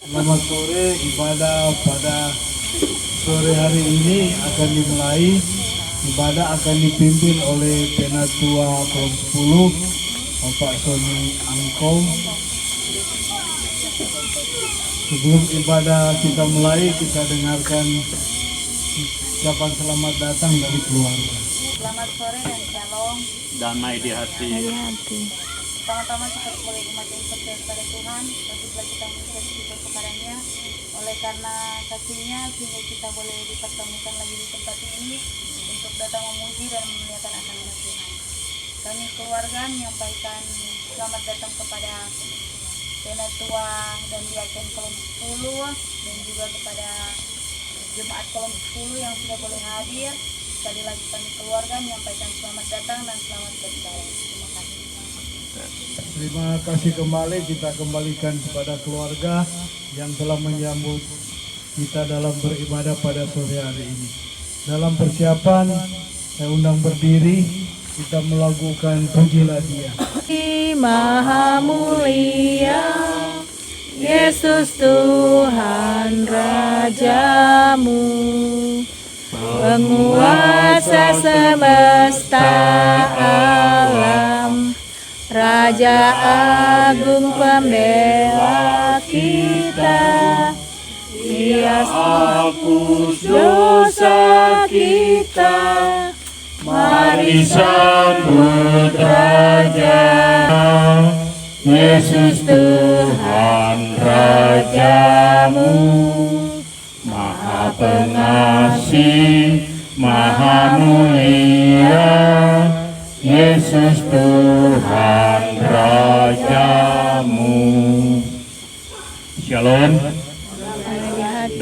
Selamat sore, ibadah pada sore hari ini akan dimulai. Ibadah akan dipimpin oleh Penatua Kolom 10, Bapak Sony Angkong. Sebelum ibadah kita mulai, kita dengarkan ucapan selamat datang dari keluarga. Selamat sore dan shalom. Damai di hati. Pertama-tama kita sebagai umat yang percaya kepada Tuhan, wajiblah kita mengucap syukur kepadanya. Oleh karena kasih-Nya sehingga kita boleh dipertemukan lagi di tempat ini untuk datang memuji dan memuliakan akan nama Tuhan. Kami keluarga menyampaikan selamat datang kepada Penatua dan Diaken Kolom 10 dan juga kepada Jemaat Kolom 10 yang sudah boleh hadir. Sekali lagi kami keluarga menyampaikan selamat datang dan selamat berjalan. Terima kasih. Terima kasih kembali, kita kembalikan kepada keluarga yang telah menyambut kita dalam beribadah pada sore hari ini. Dalam persiapan, saya undang berdiri, kita melakukan pujilah Dia. Maha mulia Yesus Tuhan Rajamu, penguasa semesta alam, Raja Agung pembela kita, Dia hapus dosa kita. Mari sambut Raja, Yesus Tuhan Rajamu, Maha pengasih, Maha mulia, Yesus Tuhan Rajamu. Shalom.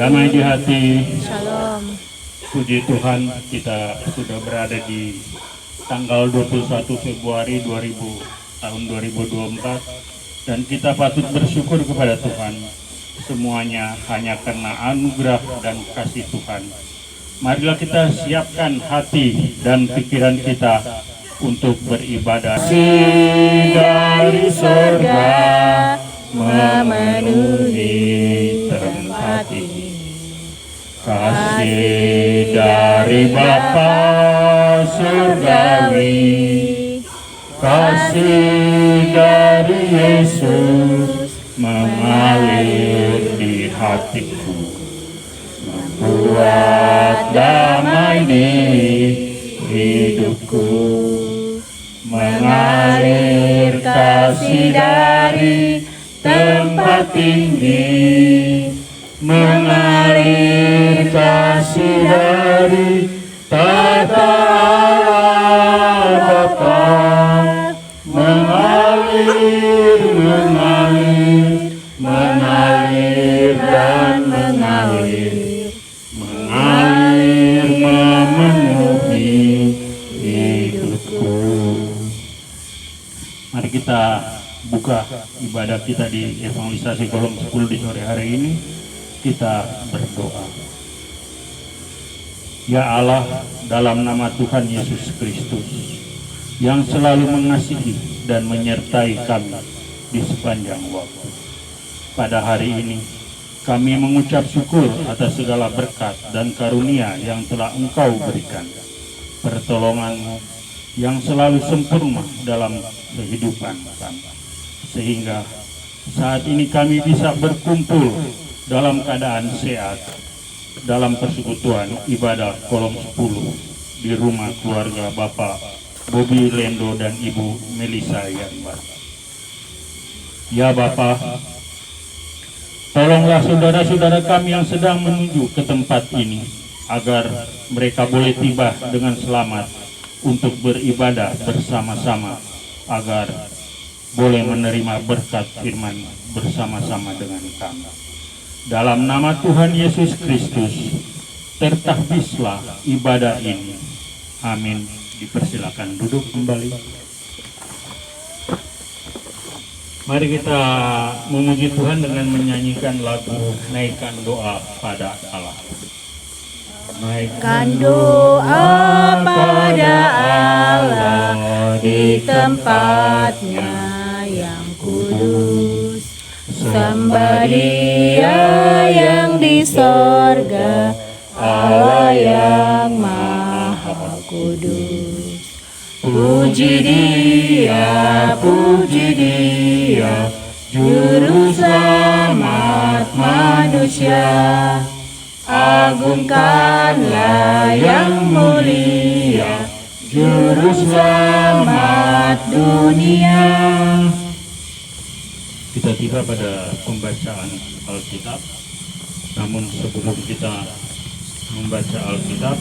Damai di hati. Shalom. Puji Tuhan, kita sudah berada di tanggal 21 Februari tahun 2024 dan kita patut bersyukur kepada Tuhan. Semuanya hanya karena anugerah dan kasih Tuhan. Marilah kita siapkan hati dan pikiran kita untuk beribadah. Kasih dari surga memenuhi tempat ini. Kasih dari Bapa surgawi, kasih dari Yesus mengalir di hatiku, membuat damai di hidupku, mengalir kasih dari tempat tinggi, mengalir kasih dari tata Allah Bapa, mengalir dan mengalir memenuhi hidupku. Mari kita buka ibadah kita di evangelisasi Kolom 10 di sore hari ini. Kita berdoa. Ya Allah, dalam nama Tuhan Yesus Kristus yang selalu mengasihi dan menyertai kami di sepanjang waktu, pada hari ini kami mengucap syukur atas segala berkat dan karunia yang telah Engkau berikan, pertolongan-Mu yang selalu sempurna dalam kehidupan kami, sehingga saat ini kami bisa berkumpul dalam keadaan sehat dalam persekutuan ibadah Kolom 10 di rumah keluarga Bapak Bobi Lendo dan Ibu Melisa Yanbar. Ya Bapak, tolonglah saudara-saudara kami yang sedang menuju ke tempat ini agar mereka boleh tiba dengan selamat untuk beribadah bersama-sama, agar boleh menerima berkat firman bersama-sama dengan kami. Dalam nama Tuhan Yesus Kristus, tertahbislah ibadah ini. Amin. Dipersilakan duduk kembali. Mari kita memuji Tuhan dengan menyanyikan lagu Naikkan Doa pada Allah. Naikkan doa pada Allah di tempatnya yang kudus. sembah Dia yang di sorga, Allah yang Maha Kudus. Puji Dia, Juru Selamat manusia. Agungkanlah yang mulia, Juru Selamat dunia. Kita tiba pada pembacaan Alkitab. Namun sebelum kita membaca Alkitab,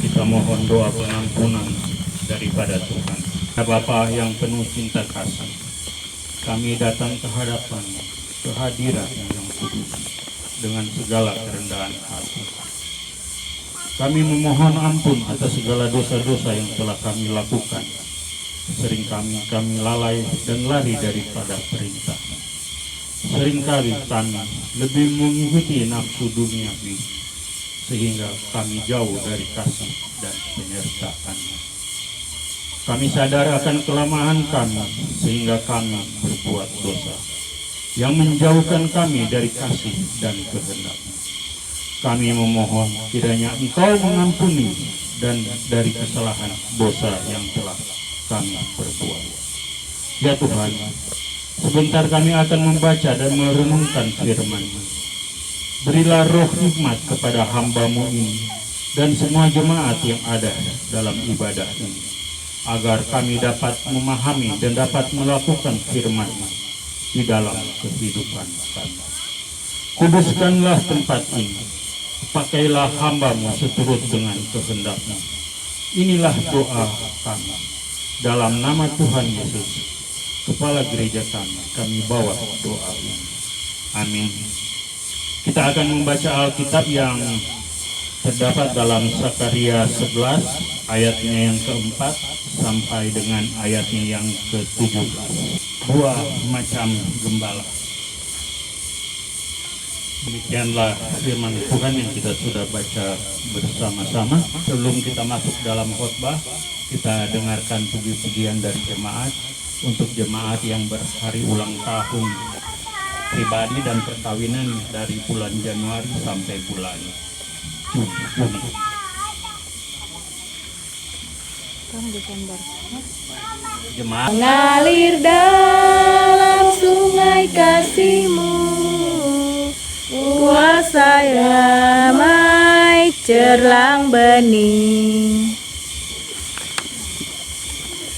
kita mohon doa pengampunan daripada Tuhan. Bapa yang penuh cinta kasih, kami datang ke hadapan kehadiran yang kudus dengan segala kerendahan hati. Kami memohon ampun atas segala dosa-dosa yang telah kami lakukan. Sering kami lalai dan lari daripada perintah-Mu. Seringkali kami lebih mengikuti nafsu duniawi, sehingga kami jauh dari kasih dan penyertaan-Mu. Kami sadar akan kelemahan kami, sehingga kami berbuat dosa yang menjauhkan kami dari kasih dan kehendak-Mu. Kami memohon kiranya Engkau mengampuni dan dari kesalahan dosa yang telah kami perbuat. Ya Tuhan, sebentar kami akan membaca dan merenungkan firman-Mu. Berilah roh hikmat kepada hamba-Mu ini dan semua jemaat yang ada dalam ibadah ini, agar kami dapat memahami dan dapat melakukan firman-Mu di dalam kehidupan kami. Kuduskanlah tempat ini, pakailah hamba-Mu seturut dengan kehendak-Mu. Inilah doa kami. Dalam nama Tuhan Yesus, Kepala Gereja kami bawa doa ini. Amin. Kita akan membaca Alkitab yang terdapat dalam Sakaria 11 ayatnya yang keempat sampai dengan ayatnya yang ke-17. Dua macam gembala. Demikianlah firman Tuhan yang kita sudah baca bersama-sama. Sebelum kita masuk dalam khotbah, kita dengarkan puji-pujian dari jemaat untuk jemaat yang berhari ulang tahun pribadi dan perkawinan dari bulan Januari sampai bulan Juni. Jemaat Mengalir dalam sungai kasih-Mu, kuasa damai cerlang bening.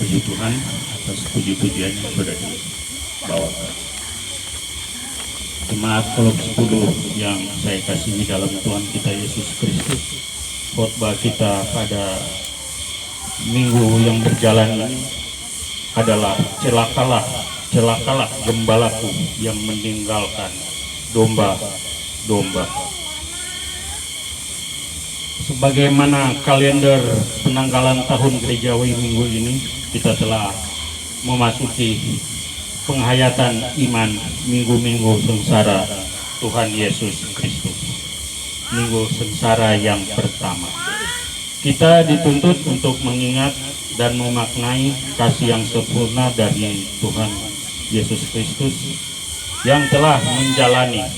puji Tuhan atas puji-pujian yang sudah dibawakan. Jemaat Kolom 10 yang saya kasihi dalam Tuhan kita Yesus Kristus, khotbah kita pada minggu yang berjalan ini adalah celakalah gembalaku yang meninggalkan domba-domba. Sebagaimana kalender penanggalan tahun gerejawi minggu ini, kita telah memasuki penghayatan iman minggu-minggu sengsara Tuhan Yesus Kristus. Minggu sengsara yang pertama. Kita dituntut untuk mengingat dan memaknai kasih yang sempurna dari Tuhan Yesus Kristus yang telah menjalani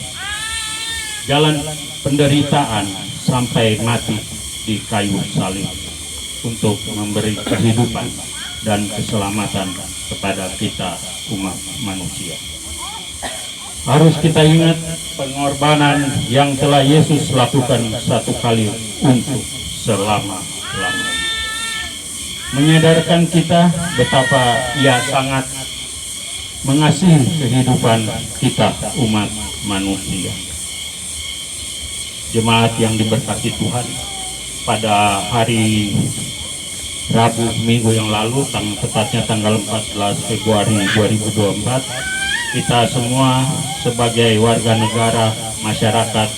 jalan penderitaan sampai mati di kayu salib untuk memberi kehidupan dan keselamatan kepada kita umat manusia. Harus kita ingat pengorbanan yang telah Yesus lakukan satu kali untuk selama-lamanya. Menyadarkan kita betapa Ia sangat mengasihi kehidupan kita umat manusia. Jemaat yang diberkati Tuhan, pada hari Rabu minggu yang lalu, tepatnya tanggal 14 Februari 2024, kita semua sebagai warga negara masyarakat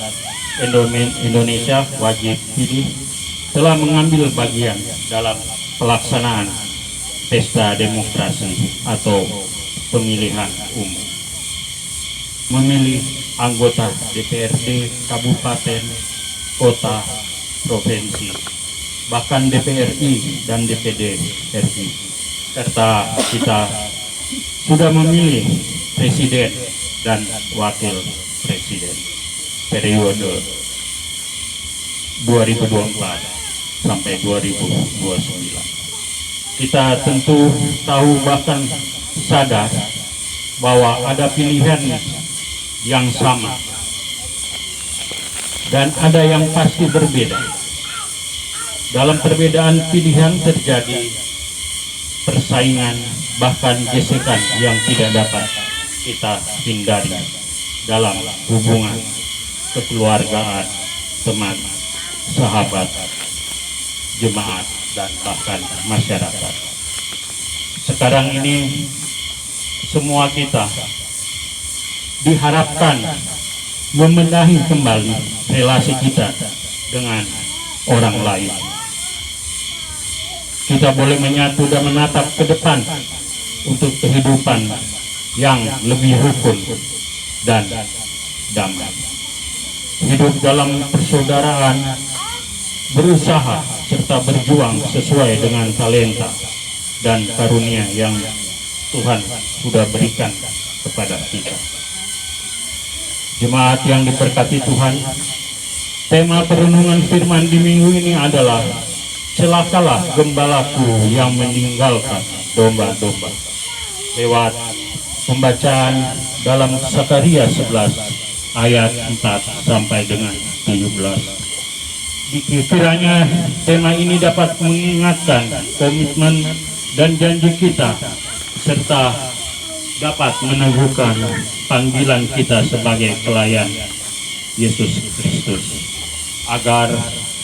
Indonesia wajib pilih telah mengambil bagian dalam pelaksanaan pesta demokrasi atau pemilihan umum. Memilih anggota DPRD, kabupaten, kota, provinsi, bahkan DPRI dan DPD RI. Serta kita sudah memilih presiden dan Wakil Presiden periode 2024 sampai 2029. Kita tentu tahu bahkan sadar bahwa ada pilihan yang sama dan ada yang pasti berbeda. Dalam perbedaan pilihan terjadi persaingan, bahkan gesekan yang tidak dapat kita hindari dalam hubungan kekeluargaan, teman, sahabat, jemaat, dan bahkan masyarakat. Sekarang ini semua kita diharapkan membenahi kembali relasi kita dengan orang lain. Kita boleh menyatu dan menatap ke depan untuk kehidupan yang lebih rukun dan damai. Hidup dalam persaudaraan, berusaha serta berjuang sesuai dengan talenta dan karunia yang Tuhan sudah berikan kepada kita. Jemaat yang diberkati Tuhan, tema perenungan firman di minggu ini adalah celakalah gembalaku yang meninggalkan domba-domba. Lewat pembacaan dalam Sakaria 11 ayat 4 sampai dengan 17. Kiranya tema ini dapat mengingatkan komitmen dan janji kita serta dapat meneguhkan panggilan kita sebagai pelayan Yesus Kristus agar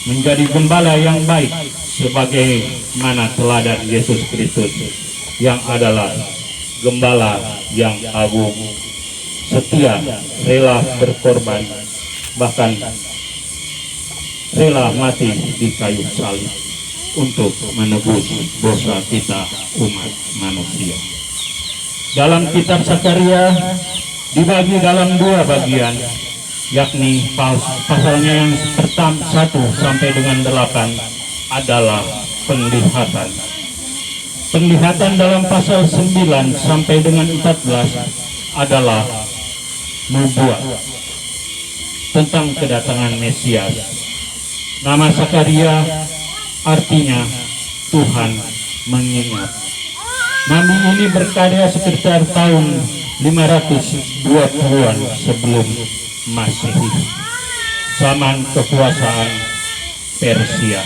menjadi gembala yang baik sebagai mana teladan Yesus Kristus yang adalah gembala yang agung, setia, rela berkorban, bahkan rela mati di kayu salib untuk menebus dosa kita umat manusia. Dalam kitab Sakaria dibagi dalam dua bagian, yakni pasalnya yang pertama 1 sampai dengan 8 adalah penglihatan. Penglihatan dalam pasal 9 sampai dengan 14 adalah nubuat tentang kedatangan Mesias. Nama Sakaria artinya Tuhan mengingat. Nabi ini berkarya sekitar tahun 520-an sebelum Masehi, zaman kekuasaan Persia.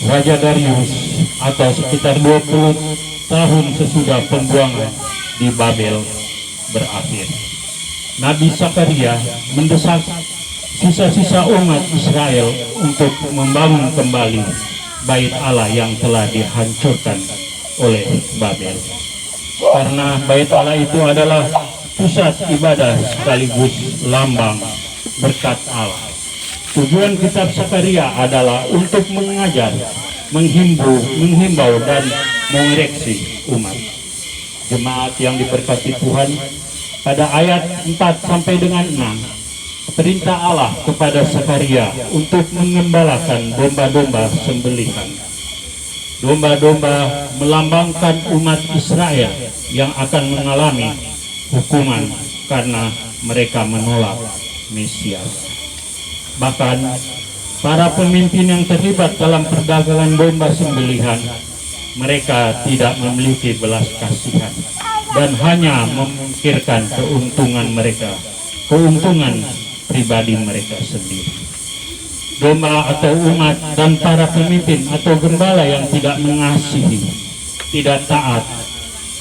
Raja Darius atau sekitar 20 tahun sesudah pembuangan di Babel berakhir. Nabi Sakaria mendesak sisa-sisa umat Israel untuk membangun kembali bait Allah yang telah dihancurkan oleh Babel. Karena bait Allah itu adalah pusat ibadah sekaligus lambang berkat Allah. Tujuan kitab Sakaria adalah untuk mengajar, menghimbau dan mengoreksi umat. Jemaat yang diberkati Tuhan, pada ayat 4 sampai dengan 6, perintah Allah kepada Sakaria untuk mengembalakan domba-domba sembelihan. Domba-domba melambangkan umat Israel yang akan mengalami hukuman karena mereka menolak Mesias. Bahkan para pemimpin yang terlibat dalam perdagangan domba sembelihan, mereka tidak memiliki belas kasihan dan hanya memikirkan keuntungan mereka, keuntungan pribadi mereka sendiri. Domba atau umat dan para pemimpin atau gembala yang tidak mengasihi, tidak taat,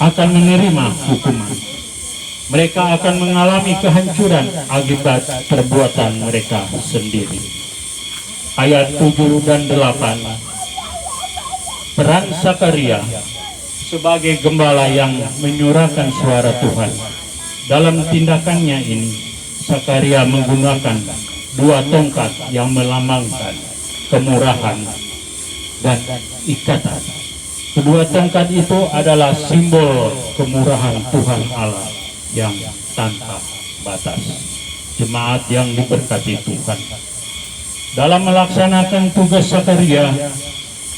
akan menerima hukuman. Mereka akan mengalami kehancuran akibat perbuatan mereka sendiri. Ayat 7 dan 8, peran Sakaria sebagai gembala yang menyuarakan suara Tuhan. Dalam tindakannya ini, Sakaria menggunakan 2 tongkat yang melambangkan kemurahan dan ikatan. Kedua tongkat itu adalah simbol kemurahan Tuhan Allah yang tanpa batas. Jemaat yang diberkati Tuhan, dalam melaksanakan tugas Sakaria,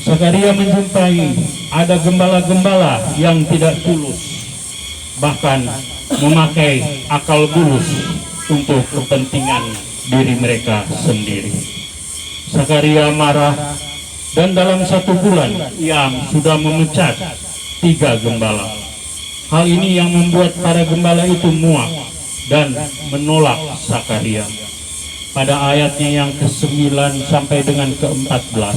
Sakaria menjumpai ada gembala-gembala yang tidak tulus, bahkan memakai akal bulus untuk kepentingan diri mereka sendiri. Sakaria marah, dan dalam 1 bulan ia sudah memecat 3 gembala. Hal ini yang membuat para gembala itu muak dan menolak Sakaria. Pada ayatnya yang ke-9 sampai dengan ke-14,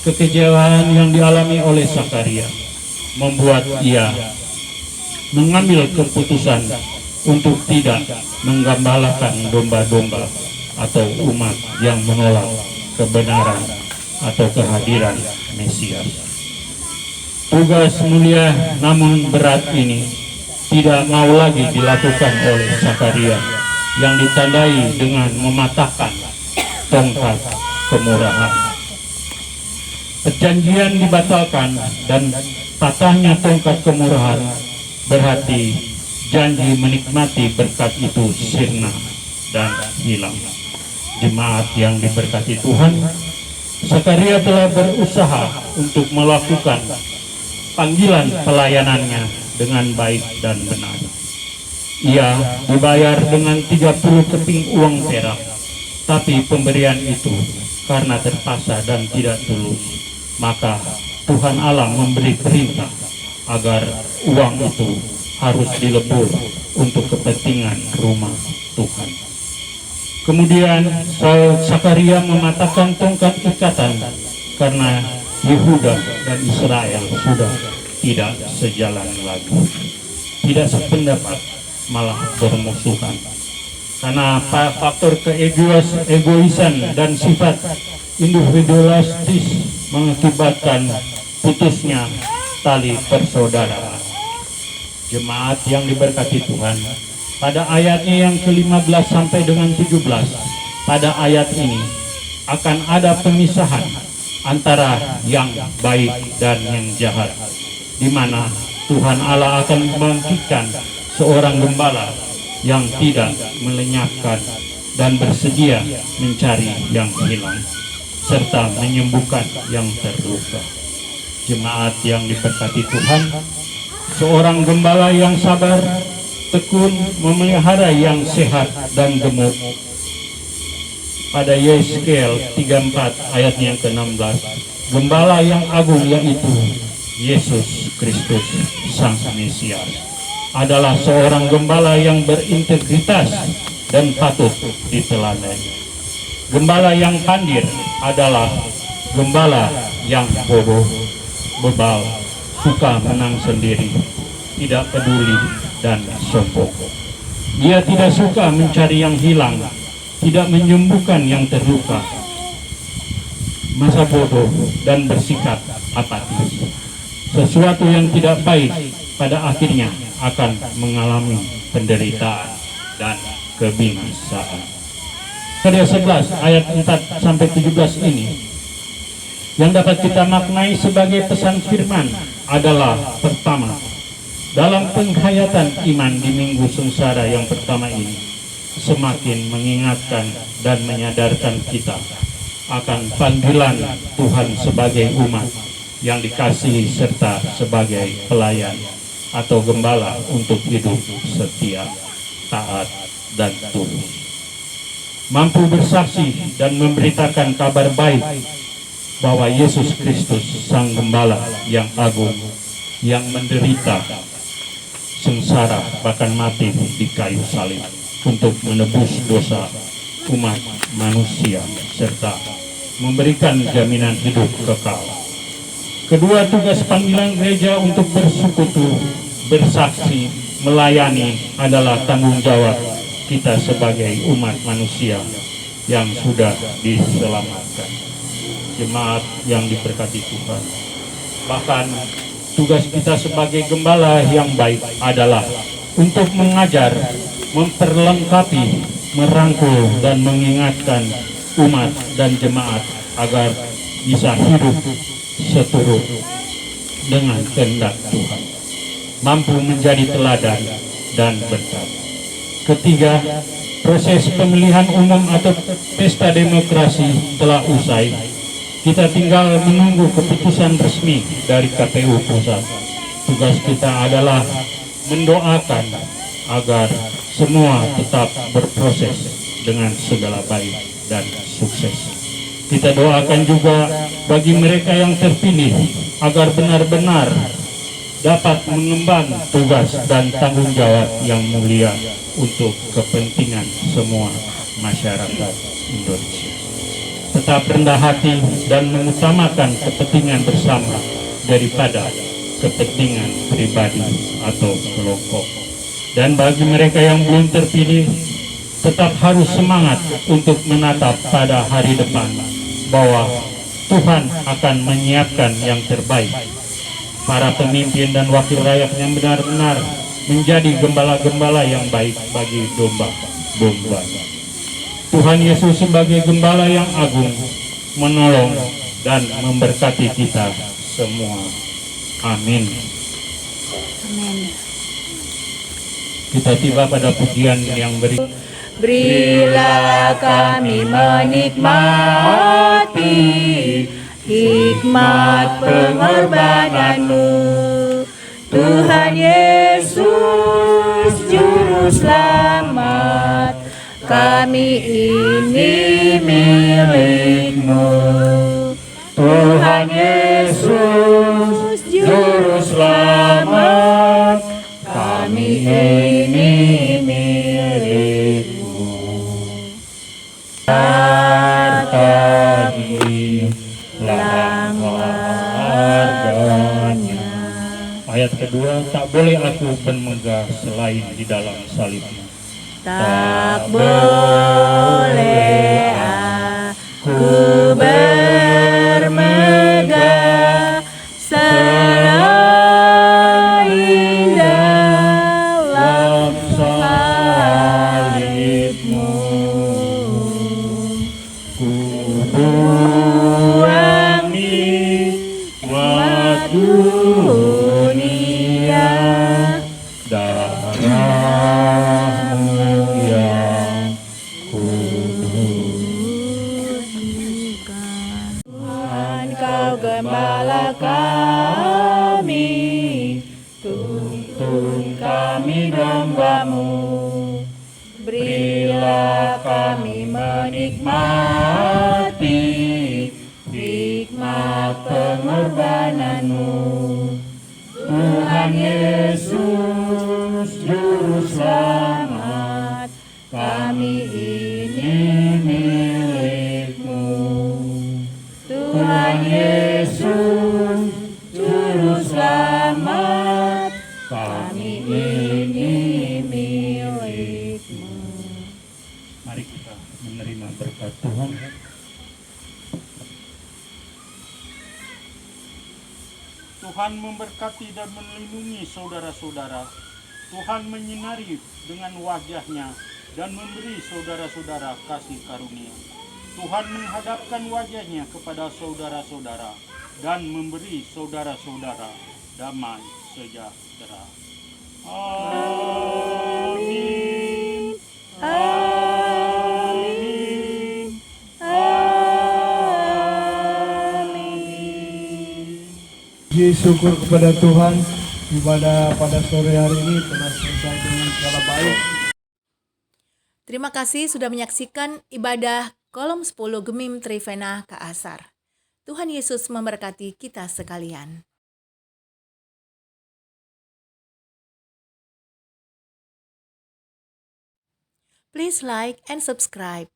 kekecewaan yang dialami oleh Sakaria membuat ia mengambil keputusan untuk tidak menggembalakan domba-domba atau umat yang menolak kebenaran atau kehadiran Mesias. Tugas mulia namun berat ini tidak mau lagi dilakukan oleh Sakaria yang ditandai dengan mematahkan tongkat kemurahan. Perjanjian dibatalkan dan patahnya tongkat kemurahan berarti janji menikmati berkat itu sirna dan hilang. Jemaat yang diberkati Tuhan, Sakaria telah berusaha untuk melakukan panggilan pelayanannya dengan baik dan benar. Ia dibayar dengan 30 keping uang perak, tapi pemberian itu karena terpaksa dan tidak tulus, maka Tuhan Allah memberi perintah agar uang itu harus dilebur untuk kepentingan rumah Tuhan. Kemudian Sakaria mematahkan tongkat ikatan karena Yehuda dan Israel sudah tidak sejalan lagi, tidak sependapat, malah bermusuhan. Karena faktor keegoisan dan sifat individualistis mengakibatkan putusnya tali persaudaraan. Jemaat yang diberkati Tuhan, pada ayatnya yang ke-15 sampai dengan 17, pada ayat ini akan ada pemisahan antara yang baik dan yang jahat, di mana Tuhan Allah akan membangkitkan seorang gembala yang tidak melenyapkan dan bersedia mencari yang hilang serta menyembuhkan yang terluka. Jemaat yang diberkati Tuhan, seorang gembala yang sabar, tekun memelihara yang sehat dan gemuk. Pada Yeskel 34 ayat yang ke-16, gembala yang agung yaitu Yesus Kristus Sang Mesias adalah seorang gembala yang berintegritas dan patut diteladani. Gembala yang pandir adalah gembala yang bodoh, bebal, suka menang sendiri, tidak peduli dan sombong. Dia tidak suka mencari yang hilang, tidak menyembuhkan yang terluka, masa bodoh dan bersikap apatis. Sesuatu yang tidak baik pada akhirnya akan mengalami penderitaan dan kebinasaan. Karya 11 ayat 4 sampai 17 ini yang dapat kita maknai sebagai pesan firman adalah: pertama, dalam penghayatan iman di minggu sengsara yang pertama ini semakin mengingatkan dan menyadarkan kita akan panggilan Tuhan sebagai umat yang dikasihi serta sebagai pelayan atau gembala untuk hidup setia, taat, dan tulus, mampu bersaksi dan memberitakan kabar baik bahwa Yesus Kristus Sang Gembala yang agung, yang menderita sengsara bahkan mati di kayu salib untuk menebus dosa umat manusia serta memberikan jaminan hidup kekal. Kedua, tugas panggilan gereja untuk bersekutu, bersaksi, melayani adalah tanggung jawab kita sebagai umat manusia yang sudah diselamatkan. Jemaat yang diberkati Tuhan, bahkan tugas kita sebagai gembala yang baik adalah untuk mengajar, memperlengkapi, merangkul, dan mengingatkan umat dan jemaat agar bisa hidup seturut dengan kehendak Tuhan, mampu menjadi teladan dan berkat. Ketiga, proses pemilihan umum atau pesta demokrasi telah usai. Kita tinggal menunggu keputusan resmi dari KPU Pusat. Tugas kita adalah mendoakan agar semua tetap berproses dengan segala baik dan sukses. Kita doakan juga bagi mereka yang terpilih agar benar-benar dapat mengemban tugas dan tanggung jawab yang mulia untuk kepentingan semua masyarakat Indonesia. Tetap rendah hati dan mengutamakan kepentingan bersama daripada kepentingan pribadi atau kelompok. Dan bagi mereka yang belum terpilih, tetap harus semangat untuk menatap pada hari depan bahwa Tuhan akan menyiapkan yang terbaik. Para pemimpin dan wakil rakyat yang benar-benar menjadi gembala-gembala yang baik bagi domba-domba. Tuhan Yesus sebagai gembala yang agung menolong dan memberkati kita semua. Amin. Amin. Kita tiba pada pujian yang Berilah kami menikmati hikmat pengorbananmu, Tuhan Yesus Juru Selamat. Kami ini milik-Mu, Tuhan Yesus Juru Selamat. Kami ini milik-Mu. Hartanilah warganya. Ayat kedua, tak boleh aku bermegah selain di dalam salibmu. Tak boleh aku bermegah selain dalam salibmu. Ku buang nikmat dunia, darahmu yang Tuhan, Kau gembala kami, tuntun kami domba-Mu. Berilah kami menikmati hikmat pengorbanan-Mu, Tuhan Yesus Juru Selamat. Kami ini milik-Mu, Tuhan Yesus Juru Selamat. Kami ini milik-Mu. Mari kita menerima berkat Tuhan. Tuhan memberkati dan melindungi saudara-saudara. Tuhan menyinari dengan wajah-Nya dan memberi saudara-saudara kasih karunia. Tuhan menghadapkan wajah-Nya kepada saudara-saudara dan memberi saudara-saudara damai sejahtera. Amin. Amin. Amin. Puji syukur kepada Tuhan, ibadah pada sore hari ini telah selesai dengan segala baik. Terima kasih sudah menyaksikan ibadah Kolom 10 Gemim Trivena Kaasar. Tuhan Yesus memberkati kita sekalian. Please like and subscribe.